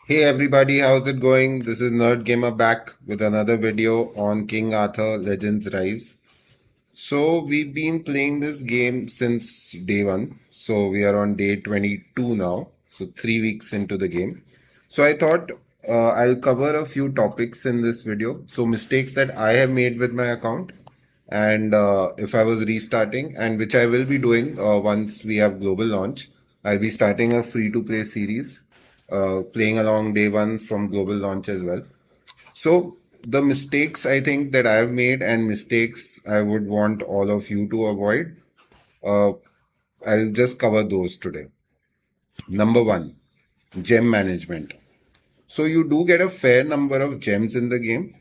Hey everybody, how's it going? This is Nerd Gamer back with another video on King Arthur Legends Rise. So we've been playing this game since day one. So we are on day 22 now. So 3 weeks into the game. So I thought I'll cover a few topics in this video. So mistakes that I have made with my account and if I was restarting, and which I will be doing once we have global launch. I'll be starting a free to play series, playing along day one from global launch as well. So the mistakes I think that I've made and mistakes I would want all of you to avoid, uh, I'll just cover those today. Number one, gem management. So you do get a fair number of gems in the game.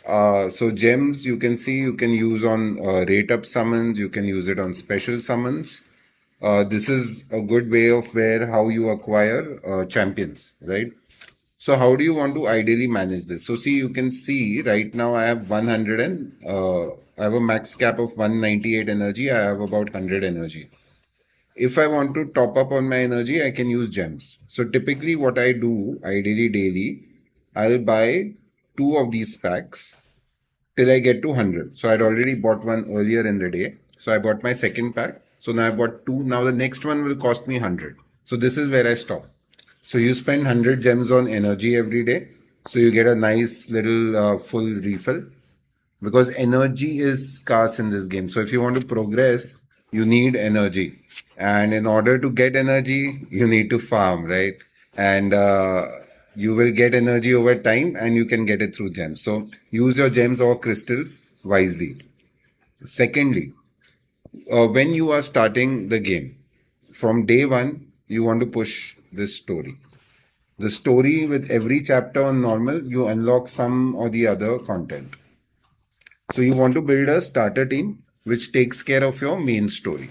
So gems you can see you can use on rate up summons, you can use it on special summons. This is a good way of where how you acquire champions, right? So how do you want to ideally manage this? So see, you can see right now I have 100 and I have a max cap of 198 energy. I have about 100 energy. If I want to top up on my energy, I can use gems. So typically what I do ideally daily, I'll buy two of these packs till I get to 100. So I'd already bought one earlier in the day. So I bought my second pack. So now I bought two. Now the next one will cost me 100. So this is where I stop. So you spend 100 gems on energy every day. So you get a nice little full refill because energy is scarce in this game. So if you want to progress, you need energy. And in order to get energy, you need to farm, right? And you will get energy over time and you can get it through gems. So use your gems or crystals wisely. Secondly, when you are starting the game, from day one, you want to push this story. The story with every chapter on normal, you unlock some or the other content. So you want to build a starter team which takes care of your main story.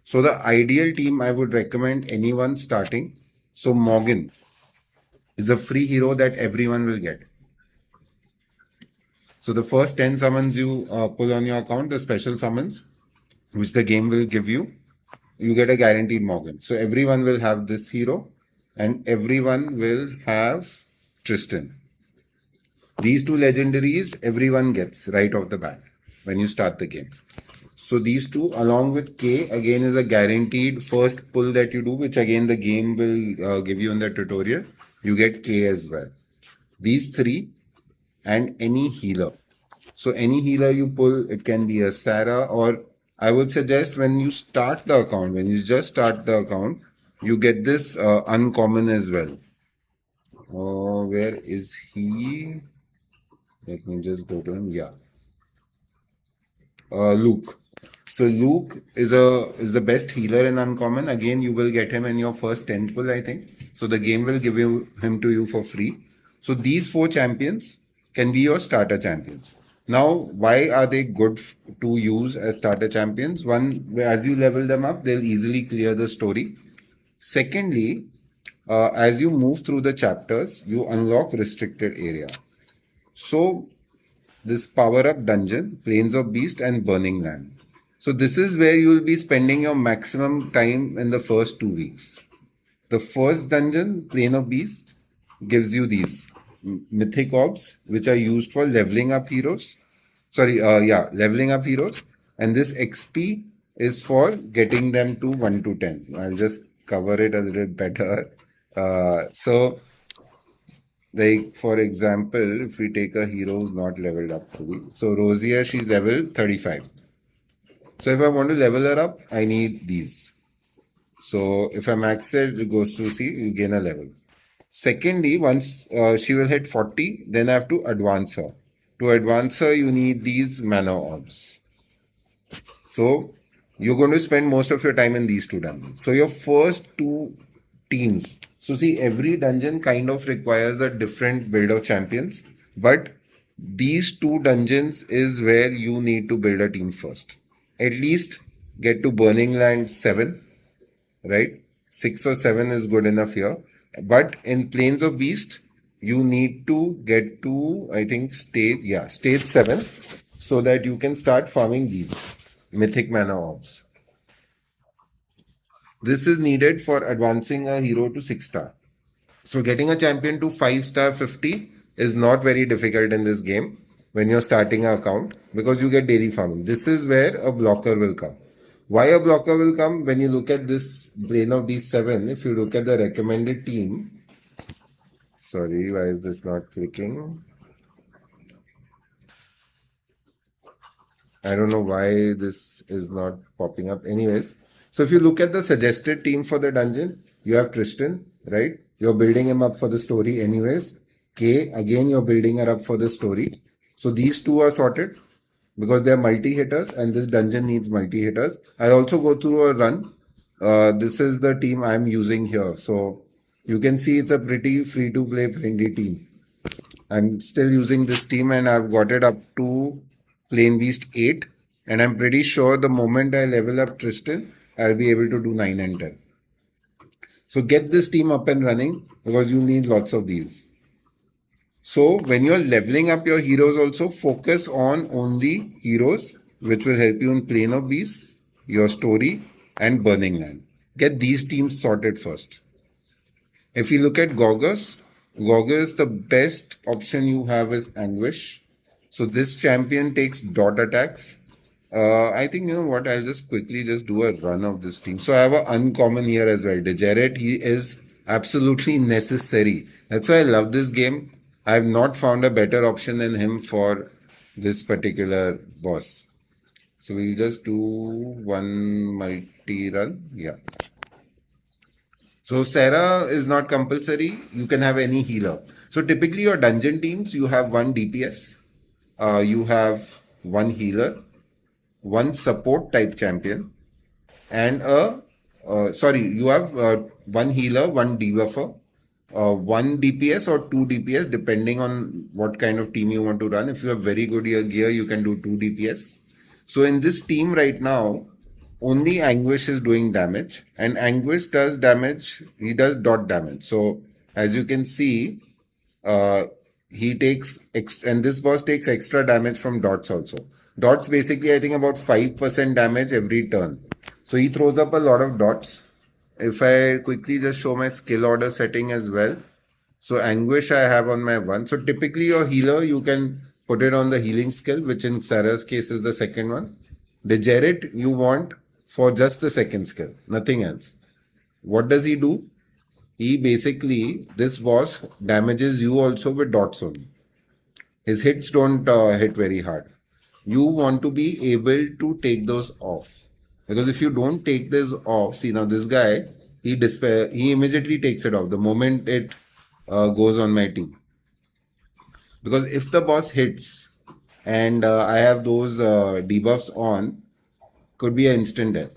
So the ideal team I would recommend anyone starting. So Morgan is a free hero that everyone will get. So the first 10 summons you pull on your account, the special summons, which the game will give you, you get a guaranteed Morgan. So everyone will have this hero and everyone will have Tristan. These two legendaries everyone gets right off the bat when you start the game. So these two, along with K, again is a guaranteed first pull that you do, which again the game will give you in the tutorial. You get K as well. These three and any healer. So any healer you pull, it can be a Sarah, or I would suggest when you start the account, when you just start the account, you get this uncommon as well. Where is he? Let me just go to him. Yeah. Luke. So Luke is the best healer in uncommon. Again, you will get him in your first 10th pull, I think. So the game will give him to you for free. So these four champions can be your starter champions. Now, why are they good to use as starter champions? One, as you level them up, they'll easily clear the story. Secondly, as you move through the chapters, you unlock restricted area. So this power up dungeon, Plains of Beast, and Burning Land. So this is where you will be spending your maximum time in the first 2 weeks. The first dungeon, Plain of Beast, gives you these mythic orbs, which are used for leveling up heroes. Leveling up heroes. And this XP is for getting them to 1 to 10. I'll just cover it a little better. So like, for example, if we take a hero who's not leveled up fully. So Rosia, she's level 35. So if I want to level her up, I need these. So if I max it, it goes to C, you gain a level. Secondly, once she will hit 40, then I have to advance her. To advance her, you need these mana orbs. So you're going to spend most of your time in these two dungeons. So your first two teams. So see, every dungeon kind of requires a different build of champions, but these two dungeons is where you need to build a team first. At least get to Burning Land 7, right? 6 or 7 is good enough here. But in Plains of Beast, you need to get to, I think, stage 7, so that you can start farming these mythic mana orbs. This is needed for advancing a hero to 6 star. So getting a champion to 5 star 50 is not very difficult in this game when you're starting an account because you get daily farming. This is where a blocker will come. Why a blocker will come? When you look at this plane of these 7, if you look at the recommended team, sorry, why is this not clicking? I don't know why this is not popping up. Anyways, so if you look at the suggested team for the dungeon, you have Tristan, right? You're building him up for the story, anyways. K, again, you're building her up for the story. So these two are sorted because they're multi hitters, and this dungeon needs multi hitters. I also go through a run. This is the team I'm using here. So you can see it's a pretty free to play friendly team. I'm still using this team and I've got it up to Plain Beast 8. And I'm pretty sure the moment I level up Tristan, I'll be able to do 9 and 10. So get this team up and running because you need lots of these. So when you're leveling up your heroes also, focus on only heroes which will help you in Plane of Beasts, your story and Burning Land. Get these teams sorted first. If you look at Goggles, the best option you have is Anguish. So this champion takes dot attacks. I think you know what, I'll just quickly just do a run of this team. So I have an uncommon here as well. Degenerate, he is absolutely necessary. That's why I love this game. I have not found a better option than him for this particular boss. So we'll just do one multi-run. Yeah. So Sarah is not compulsory. You can have any healer. So typically your dungeon teams, you have one DPS, you have one healer, one support type champion, and you have one healer, one debuffer, one DPS or two DPS depending on what kind of team you want to run. If you have very good gear, you can do two DPS. So in this team right now, only Anguish is doing damage, and Anguish does damage. He does dot damage. So as you can see, uh, he takes and this boss takes extra damage from dots also. Dots basically I think about 5% damage every turn. So he throws up a lot of dots. If I quickly just show my skill order setting as well. So Anguish I have on my 1. So typically your healer, you can put it on the healing skill, which in Sarah's case is the second one. Degenerate you want for just the second skill, nothing else. What does he do? He basically, this boss damages you also with dots only. His hits don't hit very hard. You want to be able to take those off. Because if you don't take this off, see now this guy, he immediately takes it off the moment it goes on my team. Because if the boss hits and I have those debuffs on, could be an instant death.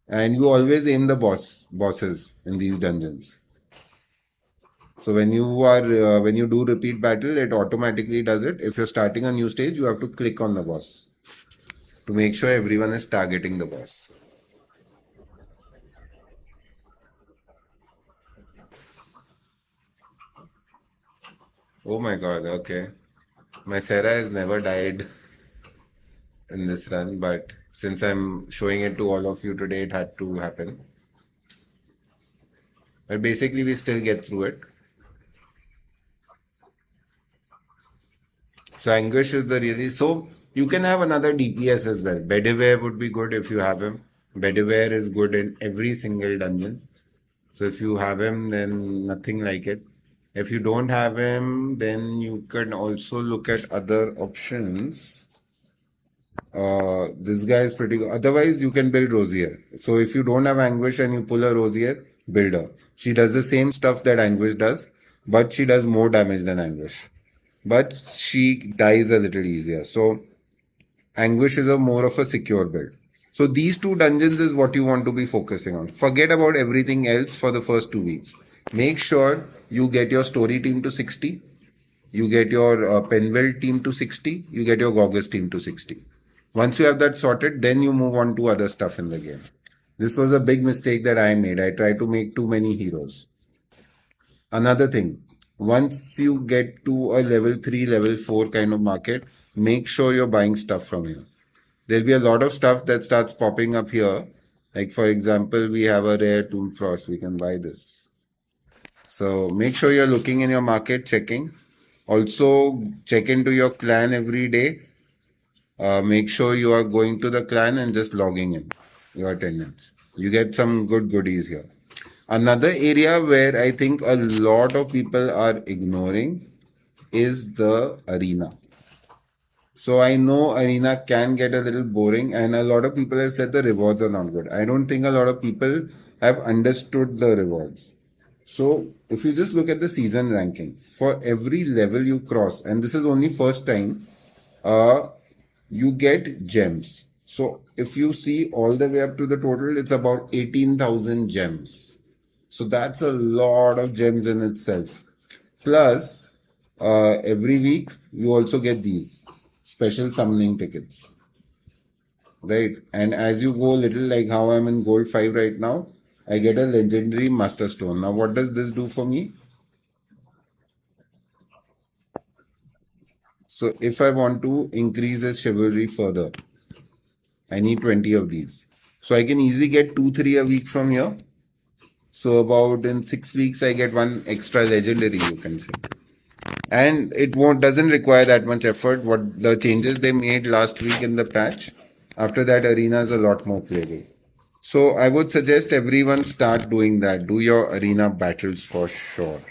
And you always aim the bosses in these dungeons. So when you do repeat battle, it automatically does it. If you're starting a new stage, you have to click on the boss to make sure everyone is targeting the boss. Oh my god, okay. My Sarah has never died in this run, but since I'm showing it to all of you today, it had to happen. But basically, we still get through it. So Anguish is the really so you can have another DPS as well. Bedivere would be good if you have him. Bedivere is good in every single dungeon. So if you have him, then nothing like it. If you don't have him, then you can also look at other options. This guy is pretty good. Otherwise, you can build Rosier. So if you don't have Anguish and you pull a Rosier, build her. She does the same stuff that Anguish does, but she does more damage than Anguish. But she dies a little easier. So Anguish is a more of a secure build. So these two dungeons is what you want to be focusing on. Forget about everything else for the first 2 weeks. Make sure you get your story team to 60. You get your Penwell team to 60. You get your Goggles team to 60. Once you have that sorted, then you move on to other stuff in the game. This was a big mistake that I made. I tried to make too many heroes. Another thing, once you get to a level 3, level 4 kind of market, make sure you're buying stuff from here. there'll be a lot of stuff that starts popping up here. Like for example, we have a rare tool frost. We can buy this. So make sure you're looking in your market, checking. Also check into your clan every day. Make sure you are going to the clan and just logging in your attendance. You get some good goodies here. Another area where I think a lot of people are ignoring is the arena. So I know arena can get a little boring, and a lot of people have said the rewards are not good. I don't think a lot of people have understood the rewards. So if you just look at the season rankings, for every level you cross, and this is only first time, uh, you get gems. So if you see all the way up to the total, it's about 18,000 gems. So that's a lot of gems in itself. Plus, every week you also get these special summoning tickets, right? And as you go little, like how I'm in gold 5 right now, I get a legendary master stone. Now, what does this do for me? So if I want to increase his chivalry further, I need 20 of these. So I can easily get 2, 3 a week from here. So about in 6 weeks, I get one extra legendary, you can say. And it won't doesn't require that much effort. What the changes they made last week in the patch, after that arena is a lot more playable. So I would suggest everyone start doing that. Do your arena battles for sure.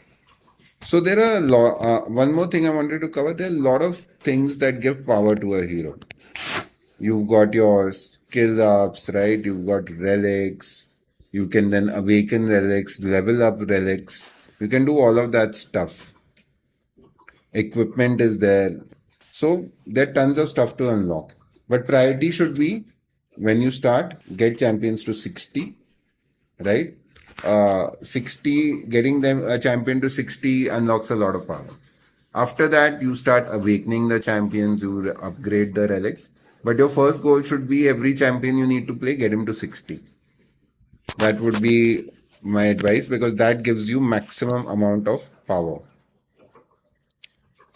So there are a lot. One more thing I wanted to cover. There are a lot of things that give power to a hero. You've got your skill ups, right? You've got relics. You can then awaken relics, level up relics. You can do all of that stuff. Equipment is there. So there are tons of stuff to unlock. But priority should be when you start, get champions to 60, right? 60, getting them a champion to 60 unlocks a lot of power. After that, you start awakening the champions, you upgrade the relics. But your first goal should be every champion you need to play, get him to 60. That would be my advice because that gives you maximum amount of power.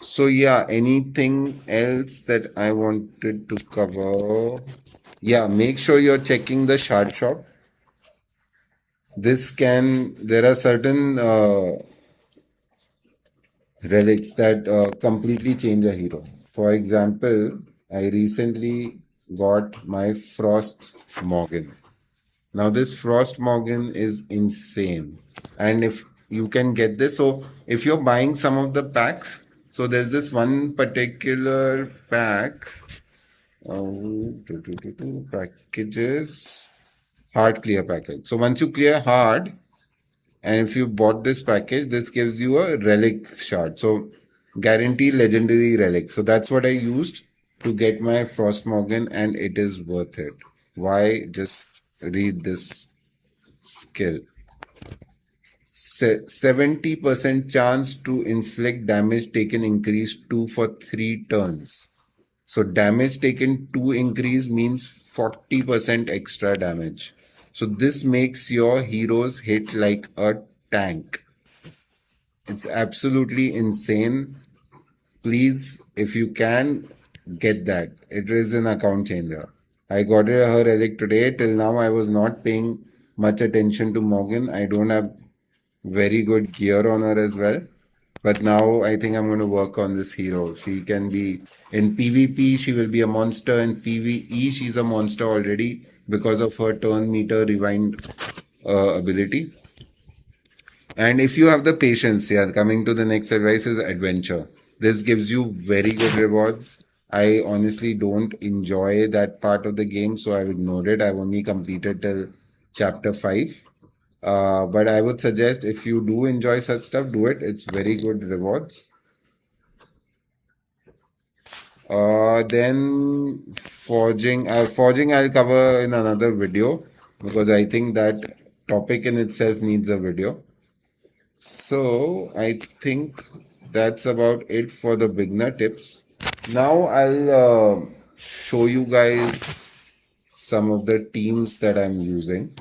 So yeah, anything else that I wanted to cover? Yeah, make sure you're checking the shard shop. There are certain relics that completely change a hero. For example, I recently got my Frost Morgan. Now this Frost Morgan is insane. And if you can get this, so if you're buying some of the packs, so there's this one particular pack, packages, hard clear package. So once you clear hard, and if you bought this package, this gives you a relic shard. So guaranteed legendary relic. So that's what I used to get my Frost Morgan, and it is worth it. Why? Just read this skill. 70% chance to inflict damage taken increase 2 for 3 turns. So damage taken 2 increase means 40% extra damage. So this makes your heroes hit like a tank. It's absolutely insane. Please, if you can, get that. It is an account changer. I got her relic today. Till now, I was not paying much attention to Morgan. I don't have very good gear on her as well. But now I think I'm going to work on this hero. She can be in PvP, she will be a monster. In PvE, she's a monster already because of her turn meter rewind ability. And if you have the patience, yeah, coming to the next advice is adventure. This gives you very good rewards. I honestly don't enjoy that part of the game, so I've ignored it. I've only completed till chapter 5. But I would suggest if you do enjoy such stuff, do it. It's very good rewards. Then forging I'll cover in another video because I think that topic in itself needs a video. So I think that's about it for the beginner tips. Now I'll show you guys some of the teams that I'm using.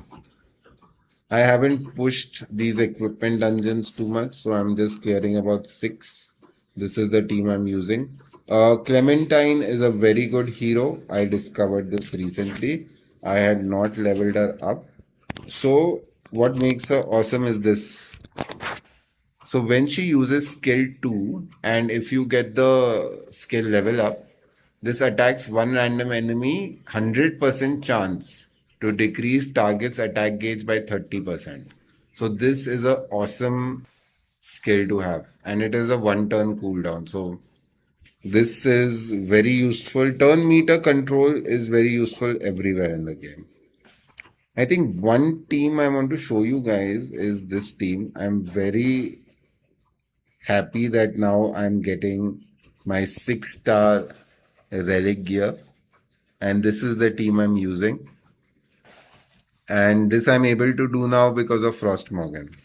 I haven't pushed these equipment dungeons too much, so I'm just clearing about 6. This is the team I'm using. Clementine is a very good hero. I discovered this recently. I had not leveled her up. So, what makes her awesome is this. So, when she uses skill 2, and if you get the skill level up, this attacks one random enemy 100% chance to decrease target's attack gauge by 30%. So, this is a awesome skill to have, and it is a one turn cooldown. So, this is very useful. Turn meter control is very useful everywhere in the game. I think one team I want to show you guys is this team. I'm very happy that now I'm getting my 6-star relic gear, and this is the team I'm using. And this I'm able to do now because of Frost Morgan.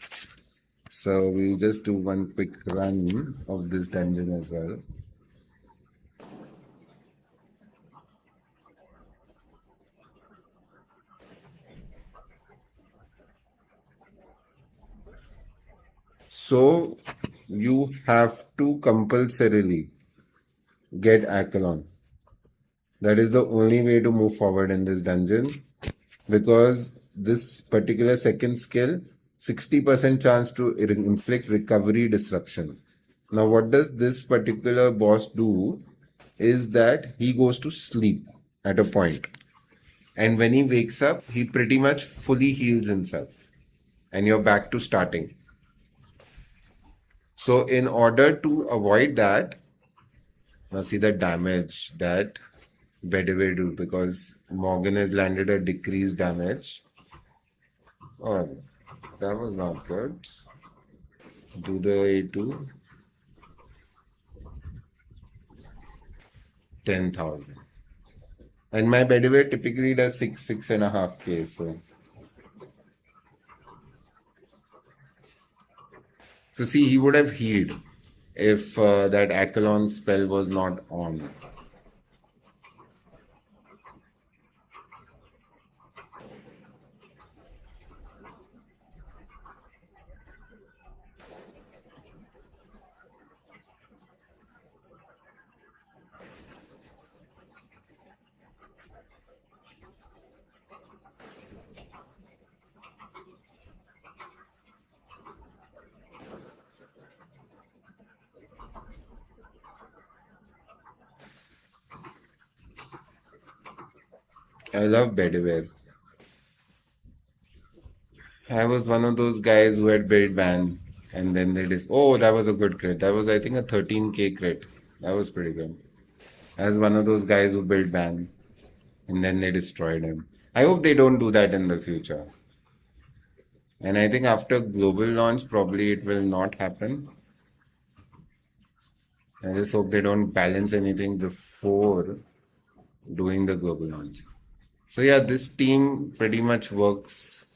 So we'll just do one quick run of this dungeon as well. So you have to compulsorily get Accolon. That is the only way to move forward in this dungeon, because this particular second skill, 60% chance to inflict recovery disruption. Now, what does this particular boss do is that he goes to sleep at a point. And when he wakes up, he pretty much fully heals himself. And you're back to starting. So, in order to avoid that, now see the damage that Bedouin do, because Morgan has landed a decreased damage. Oh, that was not good. Do the A2. 10,000. And my Bedouin typically does 6.5K. So see, he would have healed if that Accolon spell was not on. I love Bedouin. I was one of those guys who had built ban, and then they just, oh, that was a good crit. That was, I think, a 13K crit. That was pretty good. I was one of those guys who built ban, and then they destroyed him. I hope they don't do that in the future. And I think after global launch, probably it will not happen. I just hope they don't balance anything before doing the global launch. So yeah, this team pretty much works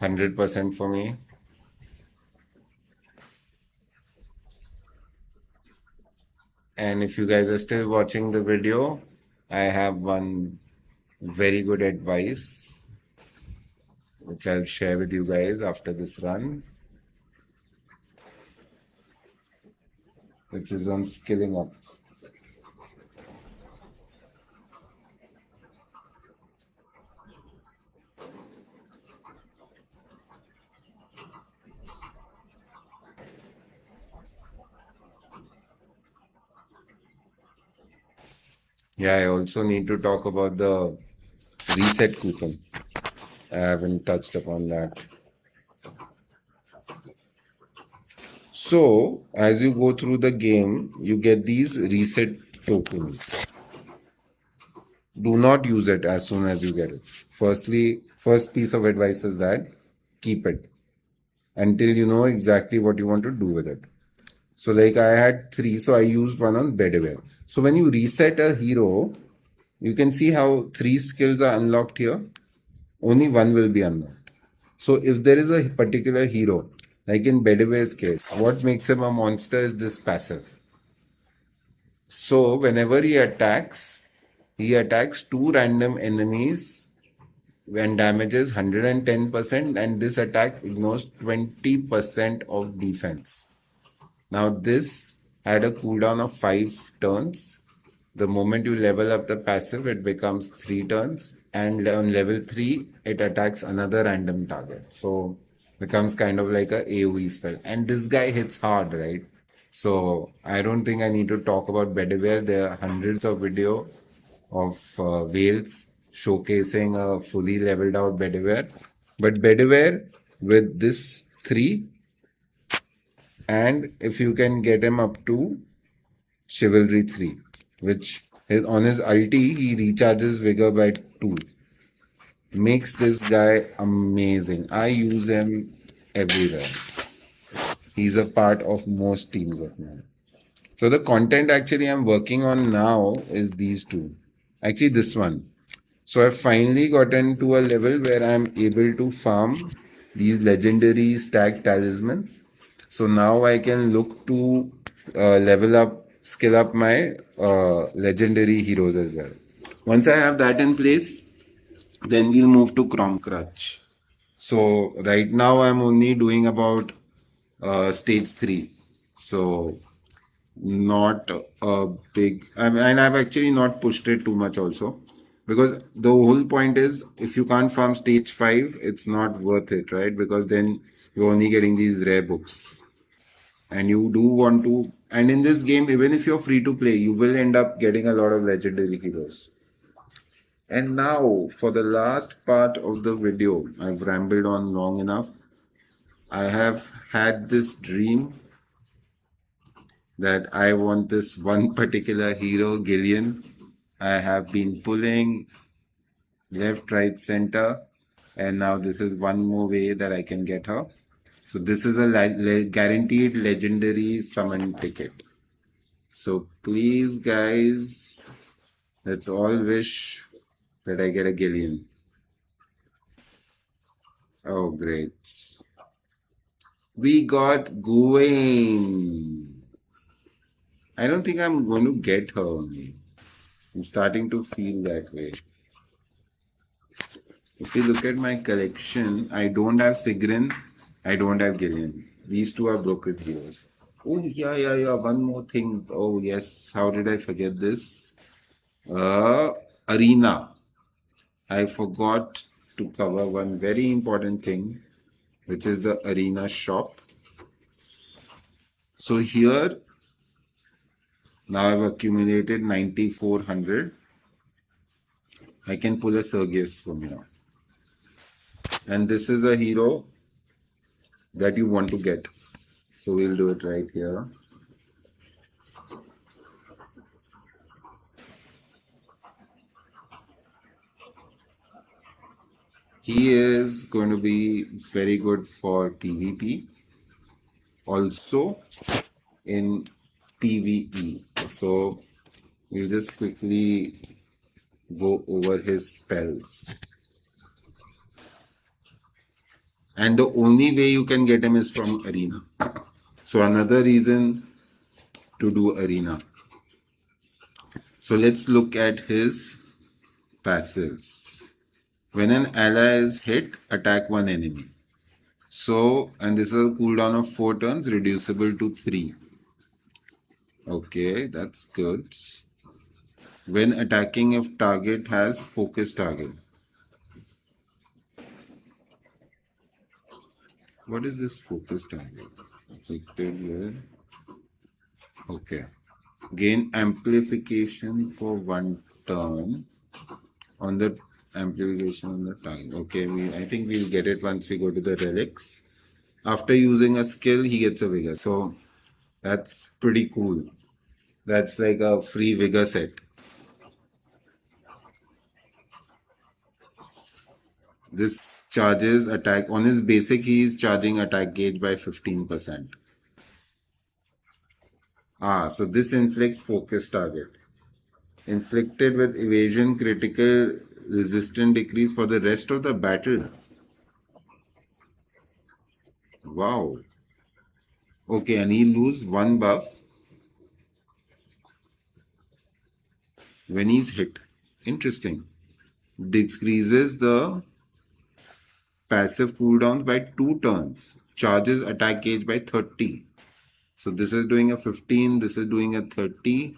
100% for me. And if you guys are still watching the video, I have one very good advice which I'll share with you guys after this run, which is on skilling up. Yeah, I also need to talk about the reset coupon. I haven't touched upon that. So, as you go through the game, you get these reset tokens. Do not use it as soon as you get it. First piece of advice is that keep it until you know exactly what you want to do with it. So, like I had 3, so I used one on Bedouin. So, when you reset a hero, you can see how 3 skills are unlocked here. Only one will be unlocked. So, if there is a particular hero, like in Bedouin's case, what makes him a monster is this passive. So, whenever he attacks 2 random enemies when damages 110%, and this attack ignores 20% of defense. Now, this had a cooldown of 5 turns, The moment you level up the passive, it becomes 3 turns, and on level 3, it attacks another random target. So becomes kind of like a AoE spell. And this guy hits hard, right? So I don't think I need to talk about Bedivere. There are hundreds of video of whales showcasing a fully leveled out Bedivere. But Bedivere with this 3, and if you can get him up to Chivalry 3, which is on his ulti, he recharges Vigor by 2. Makes this guy amazing. I use him everywhere. He's a part of most teams of mine. So the content actually I'm working on now is these two. Actually, this one. So I've finally gotten to a level where I'm able to farm these legendary stag talismans. So now I can look to level up, skill up my legendary heroes as well. Once I have that in place, then we'll move to Crom Crutch. So right now I'm only doing about stage 3. So not a big, and I've actually not pushed it too much also, because the whole point is if you can't farm stage 5, it's not worth it, right? Because then you're only getting these rare books, and you do want to, and in this game, even if you're free to play, you will end up getting a lot of legendary heroes. And now for the last part of the video, I've rambled on long enough. I have had this dream that I want this one particular hero, Gillian. I have been pulling left, right, center, and now this is one more way that I can get her. So this is a guaranteed legendary summon ticket. So please, guys, let's all wish that I get a Gillian. Oh, great. We got Gawain. I don't think I'm going to get her only. I'm starting to feel that way. If you look at my collection, I don't have Sigrin, I don't have Gillian. These two are broken heroes. Oh, yeah. One more thing. Oh, yes. How did I forget this? Arena. I forgot to cover one very important thing, which is the arena shop. So here, now I've accumulated 9,400. I can pull a Sergius from here. And this is a hero that you want to get. So we'll do it right here. He is going to be very good for PvP, also in PvE. So we'll just quickly go over his spells. And the only way you can get him is from Arena. So another reason to do Arena. So let's look at his passives. When an ally is hit, attack one enemy. So, and this is a cooldown of 4 turns, reducible to 3. Okay, that's good. When attacking, if target has focus target. What is this focus target? Affected here. Okay. Gain amplification for 1 turn on the amplification on the target. Okay, I think we'll get it once we go to the relics. After using a skill, he gets a vigor. So that's pretty cool. That's like a free vigor set. This charges attack. On his basic, he is charging attack gauge by 15%. So this inflicts focus target. Inflicted with evasion, critical resistance decrease for the rest of the battle. Wow. Okay, and he lose 1 buff when he's hit. Interesting. Decreases the passive cooldown by 2 turns. Charges attack gauge by 30. So this is doing a 15, this is doing a 30.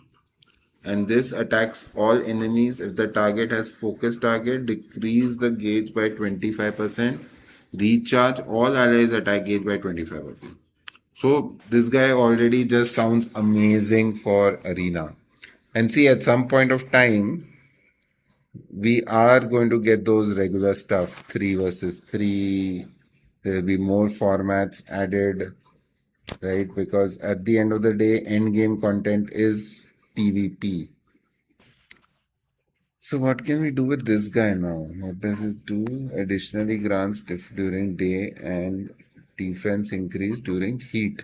And this attacks all enemies. If the target has focus target, decrease the gauge by 25%. Recharge all allies attack gauge by 25%. So this guy already just sounds amazing for arena. And see, at some point of time, we are going to get those regular stuff, 3 versus 3. There will be more formats added, right? Because at the end of the day, end game content is PvP. So what can we do with this guy now? What does it do? Additionally grants diff during day and defense increase during heat.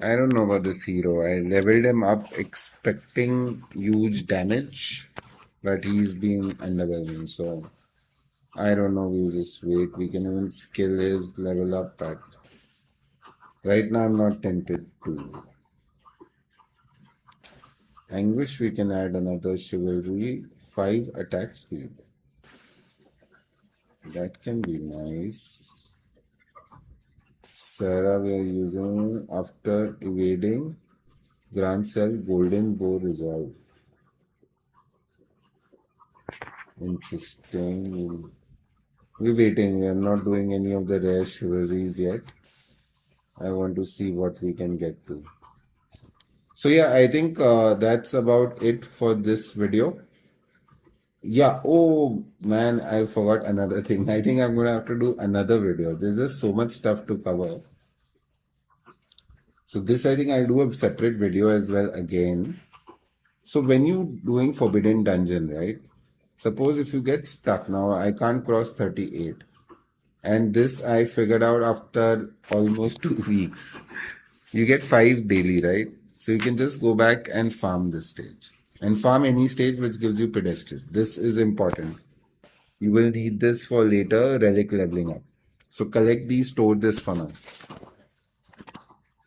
I don't know about this hero. I leveled him up expecting huge damage, but he's been underwhelming. So I don't know. We'll just wait. We can even skill his level up, but right now I'm not tempted to. Anguish, we can add another chivalry, 5 attack speed. That can be nice. Sarah we are using after evading Grand Cell Golden Bow Resolve. Interesting. We're waiting. We are not doing any of the rare chivalries yet. I want to see what we can get to. So yeah, I think that's about it for this video. Yeah. Oh man, I forgot another thing. I think I'm gonna have to do another video. There's just so much stuff to cover. So this, I think I'll do a separate video as well again. So when you doing Forbidden Dungeon, right? Suppose if you get stuck now, I can't cross 38. And this I figured out after almost 2 weeks. You get 5 daily, right? So you can just go back and farm this stage. And farm any stage which gives you pedestrian. This is important. You will need this for later relic leveling up. So collect these, store this for now.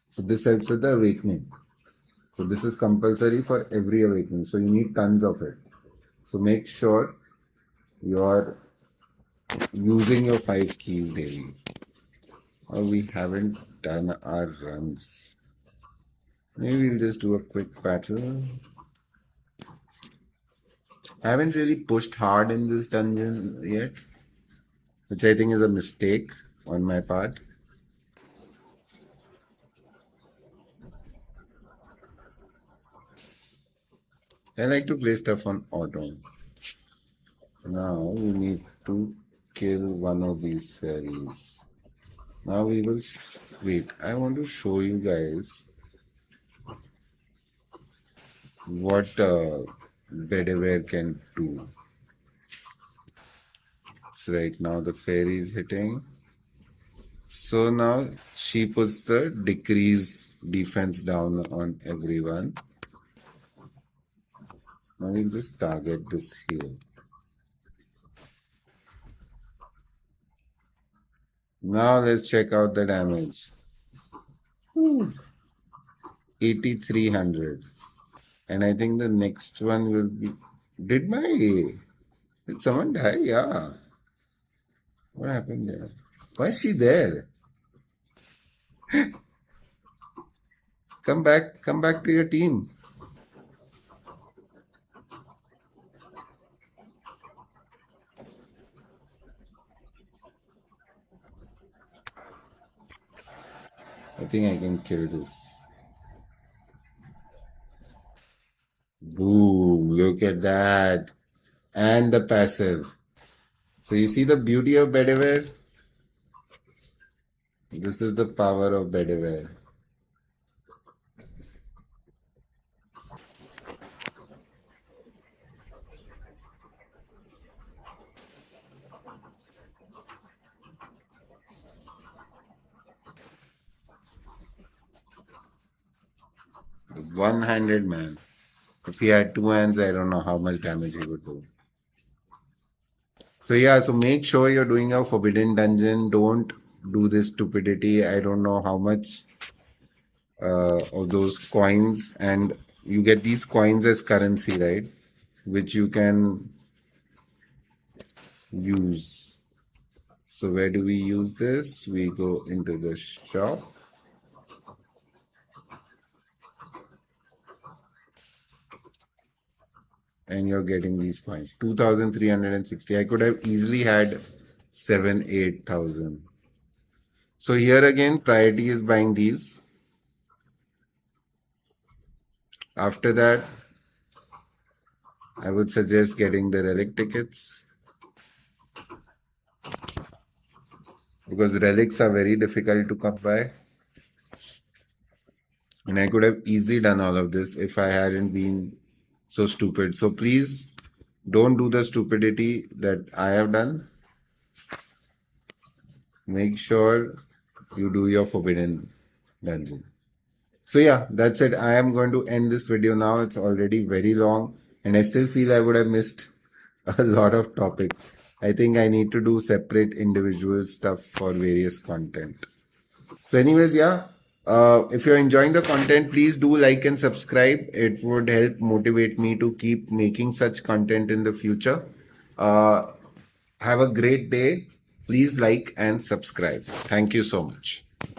So this helps with the awakening. So this is compulsory for every awakening. So you need tons of it. So make sure you're using your 5 keys daily. Or we haven't done our runs. Maybe we'll just do a quick battle. I haven't really pushed hard in this dungeon yet, which I think is a mistake on my part. I like to play stuff on auto. Now we need to kill one of these fairies. Now we will wait. I want to show you guys what Bedeware can do. So right now the fairy is hitting. So now she puts the decrease defense down on everyone. Now we'll just target this hero. Now let's check out the damage. 8,300. And I think the next one will be. Did someone die? Yeah. What happened there? Why is she there? Come back to your team. I think I can kill this. Boom, look at that. And the passive. So you see the beauty of Bedeware? This is the power of Bedeware. One-handed man. If he had 2 hands, I don't know how much damage he would do. So yeah, so make sure you're doing a forbidden dungeon. Don't do this stupidity. I don't know how much of those coins, and you get these coins as currency, right? Which you can use. So where do we use this? We go into the shop. and you're getting these coins. 2,360. I could have easily had 7, 8,000. So here again, priority is buying these. After that, I would suggest getting the relic tickets because relics are very difficult to come by. And I could have easily done all of this if I hadn't been so stupid. So please don't do the stupidity that I have done. Make sure you do your forbidden dungeon. So yeah, that's it. I am going to end this video now. It's already very long and I still feel I would have missed a lot of topics. I think I need to do separate individual stuff for various content. So anyways, yeah, if you're enjoying the content, please do like and subscribe. It would help motivate me to keep making such content in the future. Uh, have a great day. Please like and subscribe. Thank you so much.